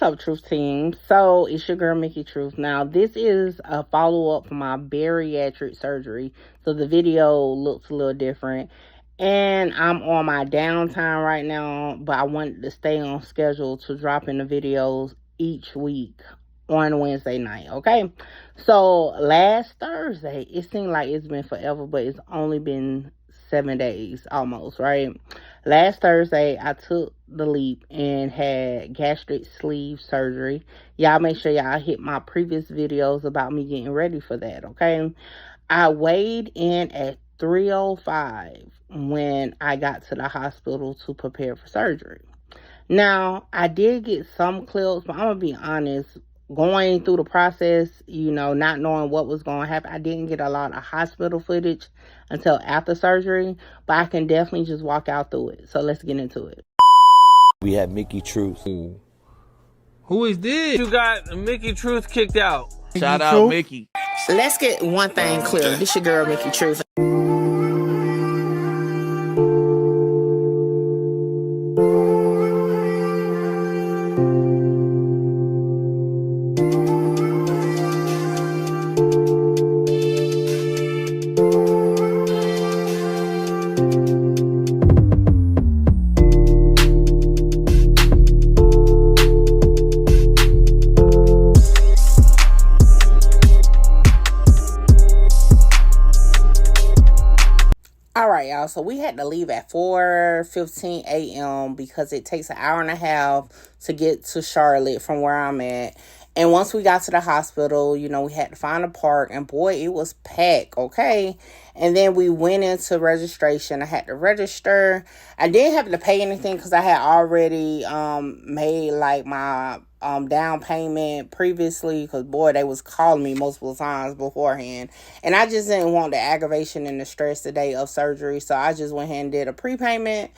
up, Truth Team? So it's your girl Mickey Truth. Now this is a follow-up for my bariatric surgery, so the video looks a little different, and I'm on my downtime right now, but I wanted to stay on schedule to drop in the videos each week on Wednesday night. Okay, so last Thursday, it seemed like it's been forever, but it's only been 7 days almost, right? Last Thursday, I took the leap and had gastric sleeve surgery. Y'all make sure y'all hit my previous videos about me getting ready for that, okay? I weighed in at 305 when I got to the hospital to prepare for surgery. Now, I did get some clips, but I'm going to be honest. Going through the process, not knowing what was going to happen, I didn't get a lot of hospital footage until after surgery, but I can definitely just walk out through it. So let's get into it. We had Mickey Truth. Who is this? You got Mickey Truth kicked out. Shout out Mickey. Let's get one thing clear. This your girl, Mickey Truth. All right, y'all. So we had to leave at 4:15 a.m. because it takes an hour and a half to get to Charlotte from where I'm at. And once we got to the hospital, we had to find a park. And boy, it was packed, okay? And then we went into registration. I had to register. I didn't have to pay anything because I had already made like my down payment previously, because boy, they was calling me multiple times beforehand, and I just didn't want the aggravation and the stress the day of surgery, so I just went ahead and did a prepayment,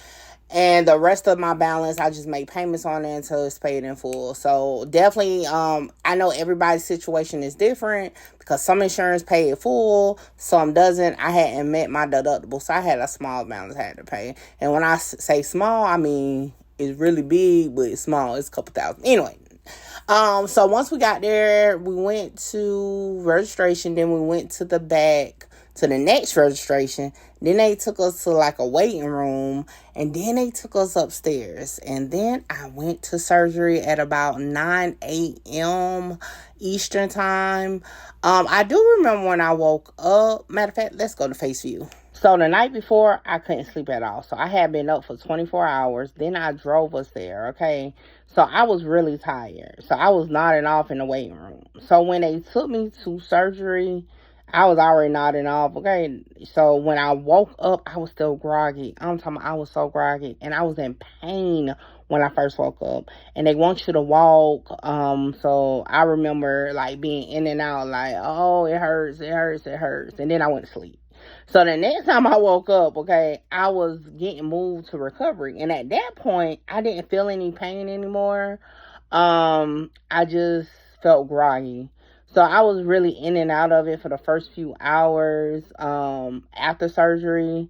and the rest of my balance I just make payments on it until it's paid in full. So definitely I know everybody's situation is different because some insurance pay it full, some doesn't. I hadn't met my deductible, so I had a small balance I had to pay, and when I say small, I mean it's really big, but it's small. It's a couple thousand anyway. So once we got there, we went to registration, then we went to the back to the next registration. Then they took us to like a waiting room, and then they took us upstairs. And then I went to surgery at about 9 a.m. Eastern time. I do remember when I woke up. Matter of fact, let's go to face view. So the night before, I couldn't sleep at all. So I had been up for 24 hours. Then I drove us there, okay? So I was really tired. So I was nodding off in the waiting room. So when they took me to surgery, I was already nodding off, okay? So when I woke up, I was still groggy. I'm talking about I was so groggy. And I was in pain when I first woke up. And they want you to walk. So I remember like being in and out like, oh, it hurts, it hurts, it hurts. And then I went to sleep. So the next time I woke up, okay, I was getting moved to recovery. And at that point, I didn't feel any pain anymore. I just felt groggy. So I was really in and out of it for the first few hours after surgery.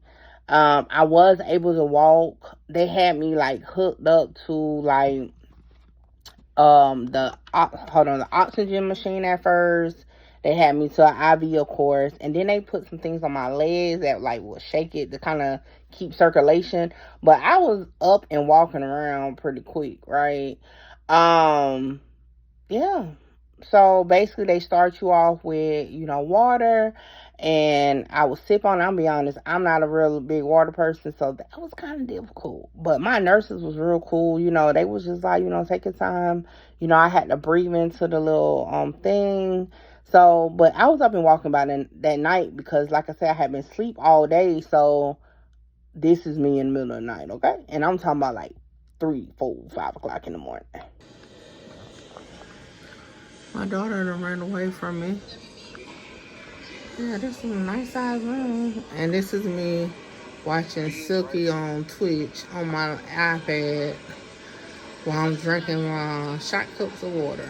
I was able to walk. They had me like hooked up to like the oxygen machine at first. They had me to an IV, of course, and then they put some things on my legs that like will shake it to kind of keep circulation. But I was up and walking around pretty quick, right? Yeah. So basically, they start you off with water, and I would sip on it. I'll be honest, I'm not a real big water person, so that was kind of difficult. But my nurses was real cool. They was just like, take your time. I had to breathe into the little thing. So, but I was up and walking by that night because, like I said, I had been asleep all day. So, this is me in the middle of the night, okay? And I'm talking about like 3, 4, 5 o'clock in the morning. My daughter done ran away from me. Yeah, this is a nice size room. And this is me watching Silky on Twitch on my iPad while I'm drinking my shot cups of water.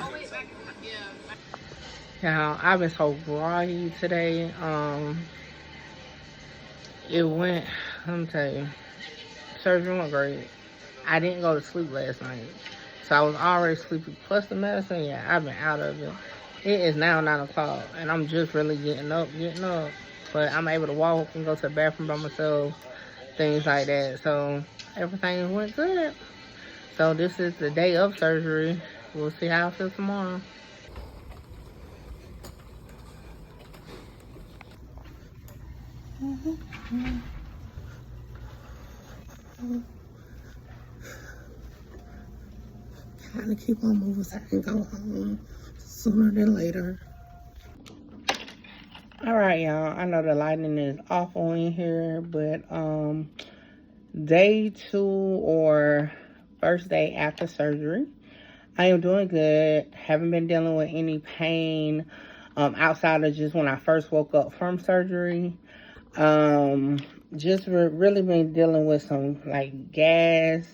Yeah, I've been so groggy today. Let me tell you, surgery went great. I didn't go to sleep last night. So I was already sleepy. Plus the medicine, yeah, I've been out of it. It is now 9 o'clock, and I'm just really getting up. But I'm able to walk and go to the bathroom by myself, things like that. So everything went good. So this is the day of surgery. We'll see how I feel tomorrow. Trying to keep on moving so I can go home sooner than later. All right, y'all. I know the lighting is awful in here, but day 2 or first day after surgery, I am doing good. Haven't been dealing with any pain outside of just when I first woke up from surgery. Just really been dealing with some like gas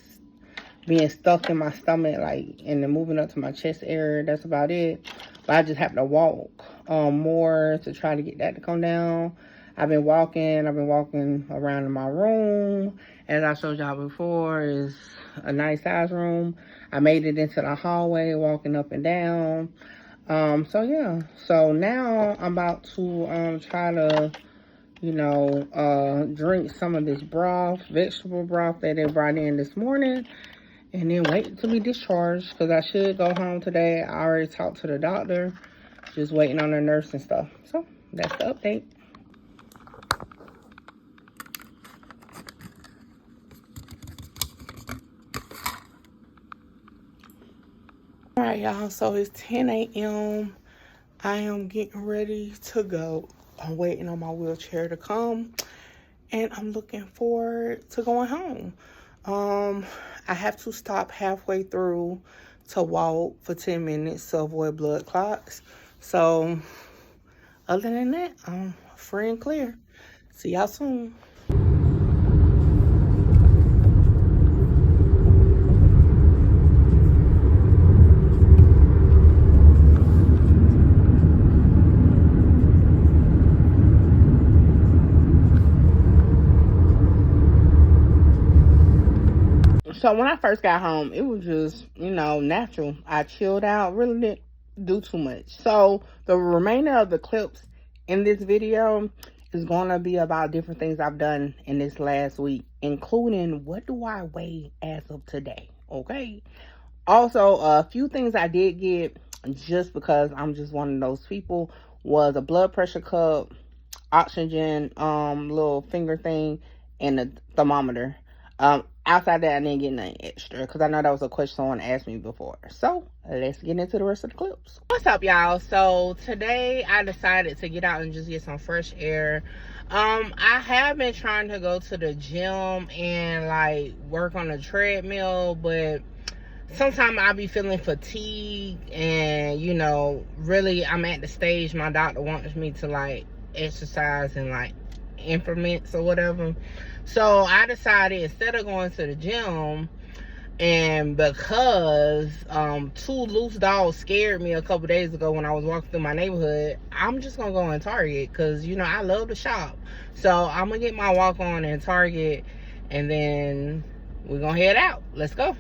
being stuck in my stomach, like, and then moving up to my chest area. That's about it. But I just have to walk more to try to get that to come down. I've been walking around in my room. As I showed y'all before, is a nice size room. I made it into the hallway, walking up and down. So yeah. So now I'm about to try to, drink some of this broth, vegetable broth that they brought in this morning. And then wait to be discharged, because I should go home today. I already talked to the doctor. Just waiting on the nurse and stuff. So that's the update. All right, y'all. So it's 10 a.m. I am getting ready to go. I'm waiting on my wheelchair to come. And I'm looking forward to going home. I have to stop halfway through to walk for 10 minutes to avoid blood clots. So, other than that, I'm free and clear. See y'all soon. So when I first got home, it was just, natural. I chilled out, really didn't do too much. So the remainder of the clips in this video is going to be about different things I've done in this last week, including what do I weigh as of today, okay? Also, a few things I did get, just because I'm just one of those people, was a blood pressure cup, oxygen little finger thing, and a thermometer. Outside that, I didn't get nothing extra, because I know that was a question someone asked me before. So let's get into the rest of the clips. What's up, y'all? So today I decided to get out and just get some fresh air. I have been trying to go to the gym and like work on the treadmill, but sometimes I'll be feeling fatigued, and really I'm at the stage my doctor wants me to like exercise and like increments or whatever. So I decided, instead of going to the gym, and because 2 loose dogs scared me a couple days ago when I was walking through my neighborhood, I'm just gonna go in Target, because I love to shop. So I'm gonna get my walk on in Target, and then we're gonna head out. Let's go.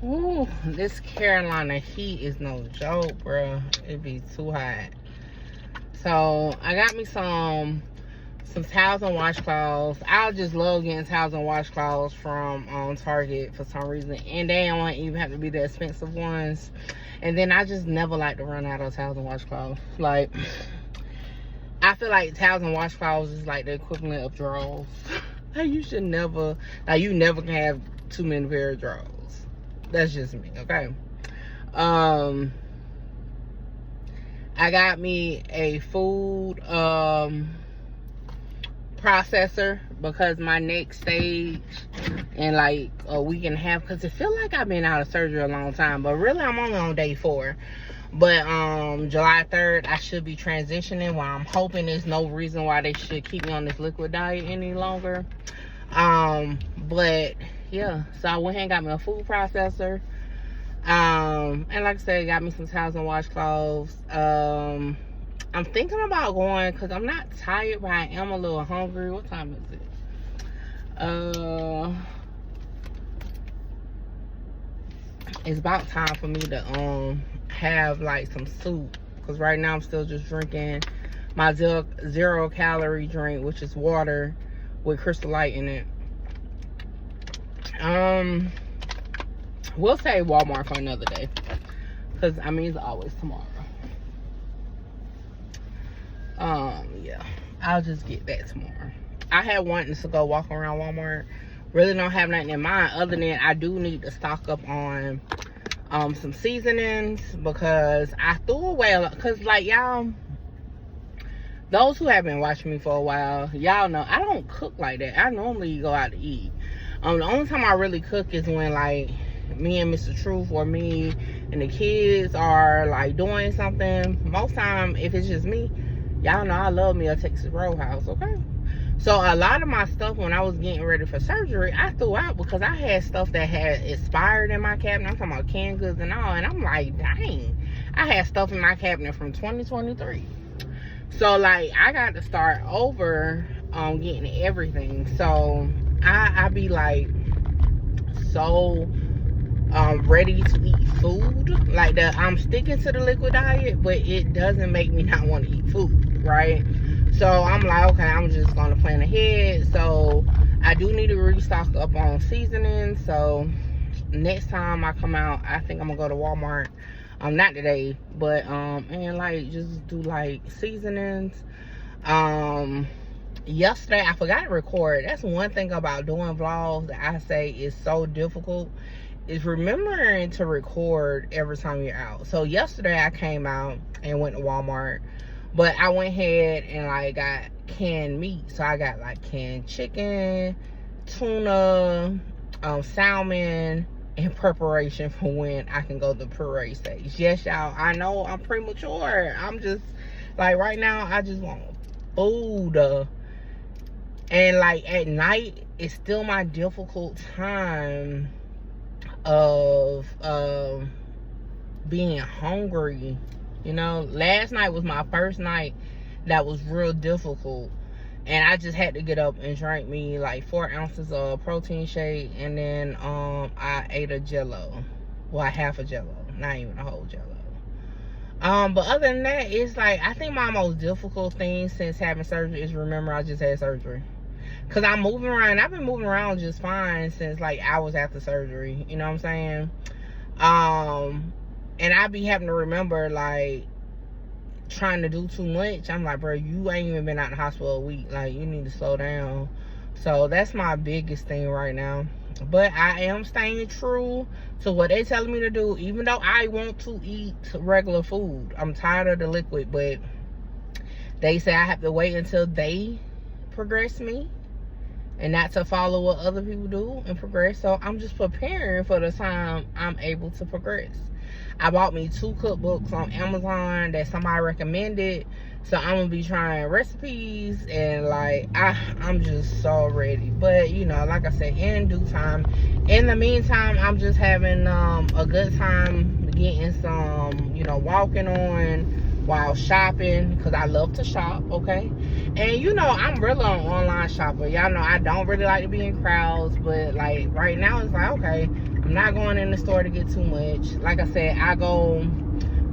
Ooh, this Carolina heat is no joke, bro. It be too hot. So I got me some towels and washcloths. I just love getting towels and washcloths from Target for some reason, and they don't even have to be the expensive ones. And then I just never like to run out of towels and washcloths. Like, I feel like towels and washcloths is like the equivalent of drawers. Like, you should never, like, you never can have too many pair of drawers. That's just me, okay? I got me a food processor because my next stage in like a week and a half, because it feel like I've been out of surgery a long time, but really I'm only on day 4. But July 3rd I should be transitioning. Well, I'm hoping there's no reason why they should keep me on this liquid diet any longer. But yeah, so I went ahead and got me a food processor. And like I said, got me some towels and washcloths. I'm thinking about going because I'm not tired, but I am a little hungry. What time is it? It's about time for me to have like some soup, because right now I'm still just drinking my zero calorie drink, which is water with Crystal Light in it. We'll say Walmart for another day, because I mean it's always tomorrow. Yeah, I'll just get that tomorrow. I had wanted to go walk around Walmart. Really don't have nothing in mind other than I do need to stock up on some seasonings, because I threw away a lot. Because like y'all, those who have been watching me for a while, y'all know I don't cook like that. I normally go out to eat. The only time I really cook is when like me and Mr. Truth or me and the kids are like doing something. Most time if it's just me, y'all know I love me a Texas Roadhouse, okay? So a lot of my stuff when I was getting ready for surgery, I threw out because I had stuff that had expired in my cabinet. I'm talking about canned goods and all. And I'm like, dang, I had stuff in my cabinet from 2023. So like I got to start over getting everything. So I be like so ready to eat food. Like I'm sticking to the liquid diet, but it doesn't make me not want to eat food, right? So I'm like, okay, I'm just gonna plan ahead. So I do need to restock up on seasonings. So next time I come out, I think I'm gonna go to Walmart. Not today, but and like just do like seasonings. Yesterday I forgot to record. That's one thing about doing vlogs that I say is so difficult, is remembering to record every time you're out. So yesterday I came out and went to Walmart, but I went ahead and like got canned meat. So I got like canned chicken, tuna, salmon, in preparation for when I can go to the parade stage. Yes, y'all, I know I'm premature. I'm just like right now I just want food. And like at night it's still my difficult time of being hungry. You know, last night was my first night that was real difficult, and I just had to get up and drink me like 4 ounces of protein shake, and then I ate a Jello. Well, half a Jello, not even a whole Jello. But other than that, it's like I think my most difficult thing since having surgery is remember I just had surgery. Cause I'm moving around. I've been moving around just fine since like hours after surgery. You know what I'm saying? And I be having to remember like trying to do too much. I'm like, bro, you ain't even been out of the hospital a week. Like, you need to slow down. So that's my biggest thing right now. But I am staying true to what they telling me to do, even though I want to eat regular food. I'm tired of the liquid, but they say I have to wait until they progress me and not to follow what other people do and progress. So I'm just preparing for the time I'm able to progress. I bought me 2 cookbooks on Amazon that somebody recommended. So I'm gonna be trying recipes, and like I'm just so ready. But you know, like I said, in due time. In the meantime, I'm just having a good time getting some, you know, walking on while shopping, because I love to shop, okay? And you know, I'm really an online shopper. Y'all know I don't really like to be in crowds, but like right now it's like, okay, I'm not going in the store to get too much. Like I said, I go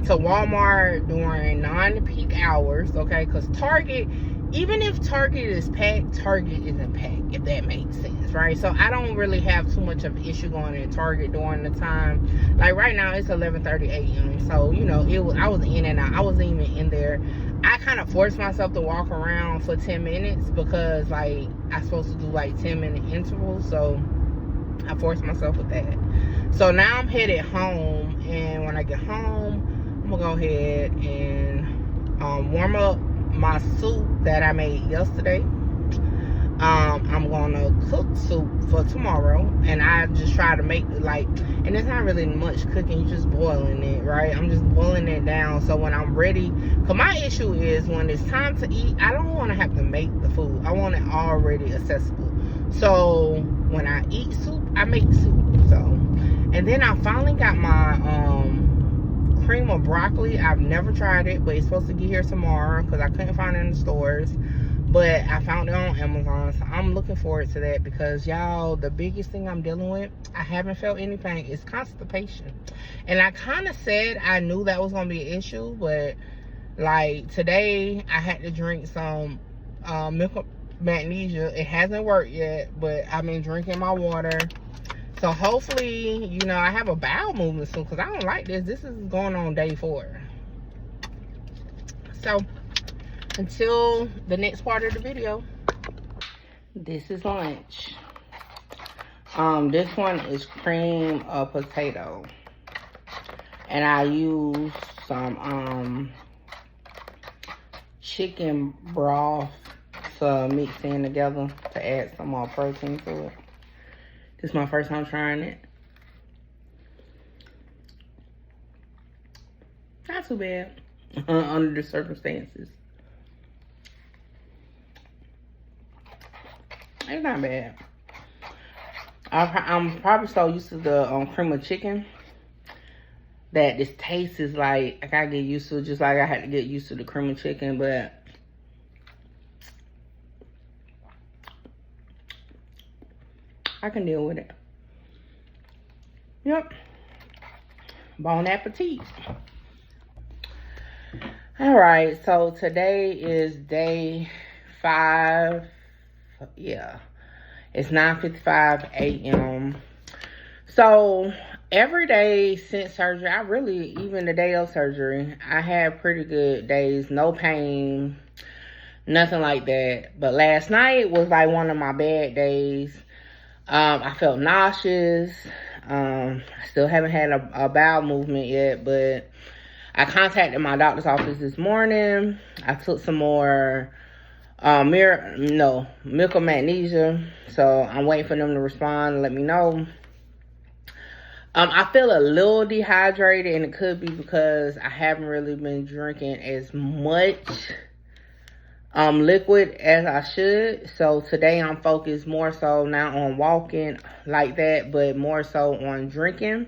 to Walmart during non-peak hours, okay? Because Target, even if Target is packed, Target isn't packed, if that makes sense, right? So I don't really have too much of an issue going in Target during the time. Like right now, it's 11:30 a.m. So, you know, I was in and out. I wasn't even in there I kind of forced myself to walk around for 10 minutes because like I'm supposed to do like 10-minute intervals, so I forced myself with that. So now I'm headed home, and when I get home, I'm gonna go ahead and warm up my soup that I made yesterday. I'm gonna cook soup for tomorrow, and I just try to make like, and it's not really much cooking, you're just boiling it, right? I'm just boiling it down so when I'm ready, because my issue is when it's time to eat, I don't want to have to make the food. I want it already accessible. So when I eat soup, I make soup. So, and then I finally got my cream of broccoli. I've never tried it, but it's supposed to get here tomorrow because I couldn't find it in the stores. But I found it on Amazon, so I'm looking forward to that because, y'all, the biggest thing I'm dealing with, I haven't felt any pain, is constipation. And I kind of said I knew that was going to be an issue, but, like, today I had to drink some milk of magnesia. It hasn't worked yet, but I've been drinking my water. So, hopefully, you know, I have a bowel movement soon because I don't like this. This is going on day 4. So, until the next part of the video, this is lunch. This one is cream of potato, and I use some chicken broth to mix in together to add some more protein to it. This is my first time trying it. Not too bad under the circumstances. It's not bad. I'm probably so used to the cream of chicken that this taste is like, I gotta get used to it, just like I had to get used to the cream of chicken, but I can deal with it. Yep. Bon appetit. Alright, so today is day 5. Yeah, it's 9:55 a.m. So every day since surgery, I really, even the day of surgery, I had pretty good days, no pain, nothing like that. But last night was like one of my bad days. I felt nauseous. I still haven't had a bowel movement yet, but I contacted my doctor's office this morning. I took some more milk of magnesia, so I'm waiting for them to respond and let me know. I feel a little dehydrated, and it could be because I haven't really been drinking as much liquid as I should. So today I'm focused more so not on walking like that, but more so on drinking.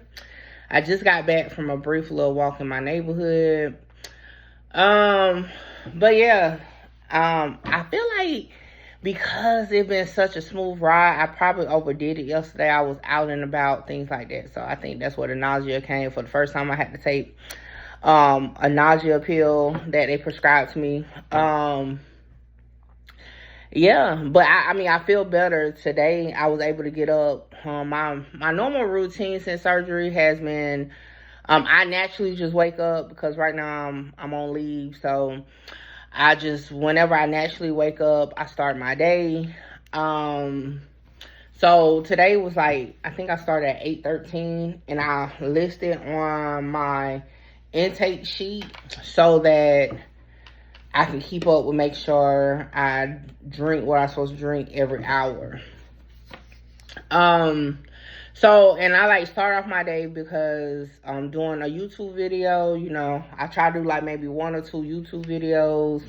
I just got back from a brief little walk in my neighborhood. But yeah, I feel like because it's been such a smooth ride, I probably overdid it yesterday. I was out and about, things like that. So I think that's where the nausea came. For the first time, I had to take a nausea pill that they prescribed to me. Yeah, but I mean, I feel better today. I was able to get up. My normal routine since surgery has been, I naturally just wake up because right now I'm on leave. So I just, whenever I naturally wake up, I start my day. So today was like, I think I started at 8:13, and I listed on my intake sheet so that I can keep up with, make sure I drink what I'm supposed to drink every hour. So, and I like start off my day because I'm doing a YouTube video. You know, I try to do like maybe 1 or 2 YouTube videos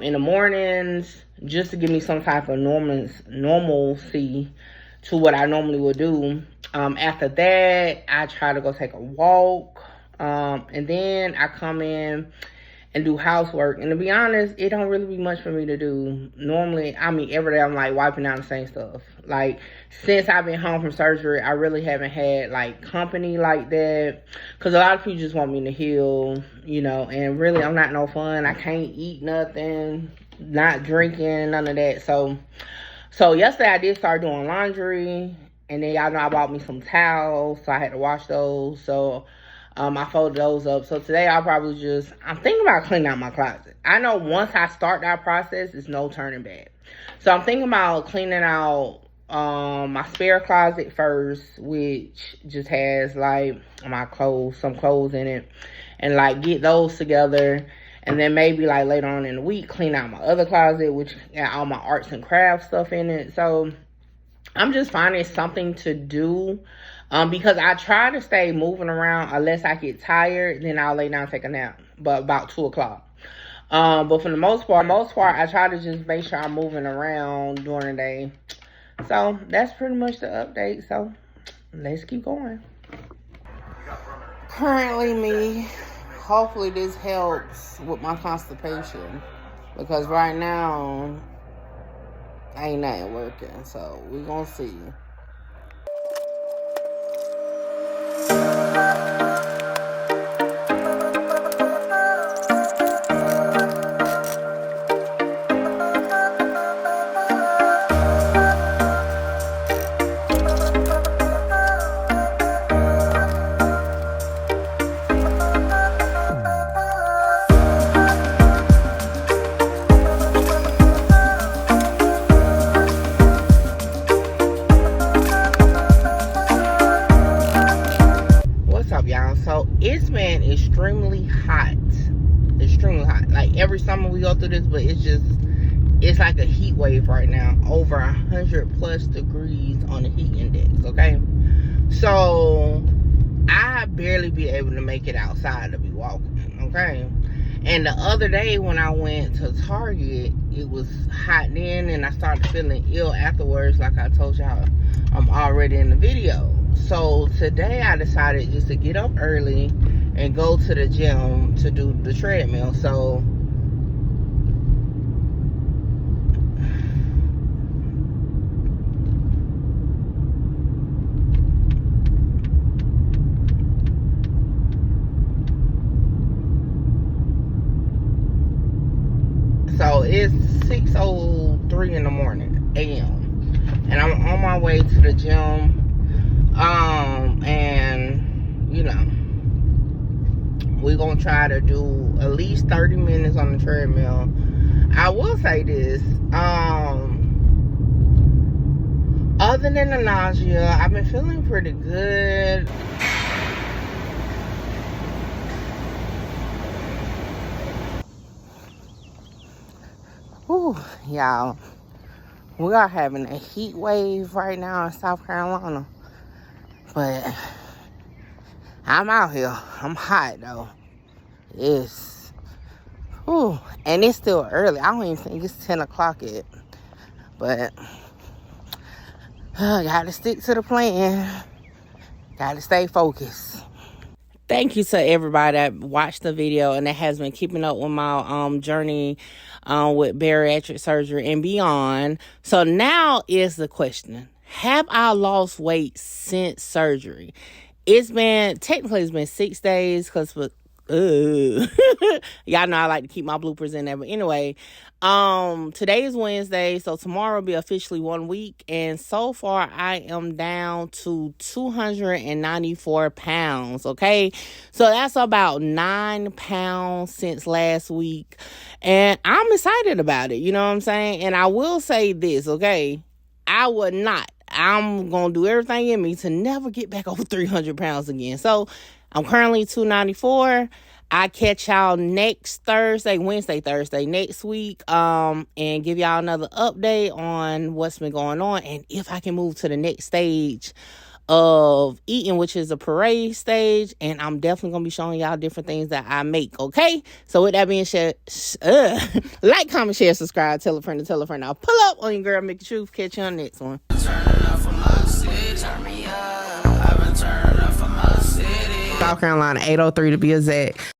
in the mornings just to give me some type of normalcy to what I normally would do. After that, I try to go take a walk, and then I come in and do housework. And to be honest, it don't really be much for me to do. Normally, I mean, every day I'm like wiping down the same stuff. Like, since I've been home from surgery, I really haven't had like company like that. Because a lot of people just want me to heal, you know, and really I'm not no fun. I can't eat nothing, not drinking, none of that. So yesterday I did start doing laundry. And then y'all know I bought me some towels, so I had to wash those. So I folded those up. So today I'm thinking about cleaning out my closet. I know once I start that process, it's no turning back. So I'm thinking about cleaning out my spare closet first, which just has like some clothes in it, and like get those together. And then maybe like later on in the week, clean out my other closet, which got all my arts and crafts stuff in it. So I'm just finding something to do. Because I try to stay moving around unless I get tired, then I'll lay down and take a nap. But about 2 o'clock. But for the most part, I try to just make sure I'm moving around during the day. So that's pretty much the update. So let's keep going. Currently me. Hopefully this helps with my constipation, because right now ain't nothing working. So we're gonna see. So it's been extremely hot. Like every summer we go through this, but it's like a heat wave right now. Over 100+ degrees on the heat index. Okay, so I barely be able to make it outside to be walking. Okay, and the other day when I went to Target, it was hot then, and I started feeling ill afterwards, like I told y'all I'm already in the video. So today I decided just to get up early and go to the gym to do the treadmill. So it's 6:03 in the morning a.m. and I'm on my way to the gym. And you know, we're gonna try to do at least 30 minutes on the treadmill. I will say this, other than the nausea, I've been feeling pretty good. Whew, y'all, we are having a heat wave right now in South Carolina. But I'm out here. I'm hot though. It's, whew, and it's still early. I don't even think it's 10 o'clock yet. But gotta stick to the plan. Gotta stay focused. Thank you to everybody that watched the video and that has been keeping up with my journey with bariatric surgery and beyond. So now is the question. Have I lost weight since surgery? It's been 6 days because y'all know I like to keep my bloopers in there. But anyway, today is Wednesday, so tomorrow will be officially 1 week. And so far, I am down to 294 pounds, okay? So that's about 9 pounds since last week. And I'm excited about it, you know what I'm saying? And I will say this, okay? I'm going to do everything in me to never get back over 300 pounds again. So I'm currently 294. I catch y'all next Thursday next week, and give y'all another update on what's been going on and if I can move to the next stage of eating, which is a parade stage. And I'm definitely gonna be showing y'all different things that I make. Okay, so with that being said, like, comment, share, subscribe, tell a friend. I'll pull up on your girl Mickey Truth. Catch you on the next one. South Carolina 803 to be exact.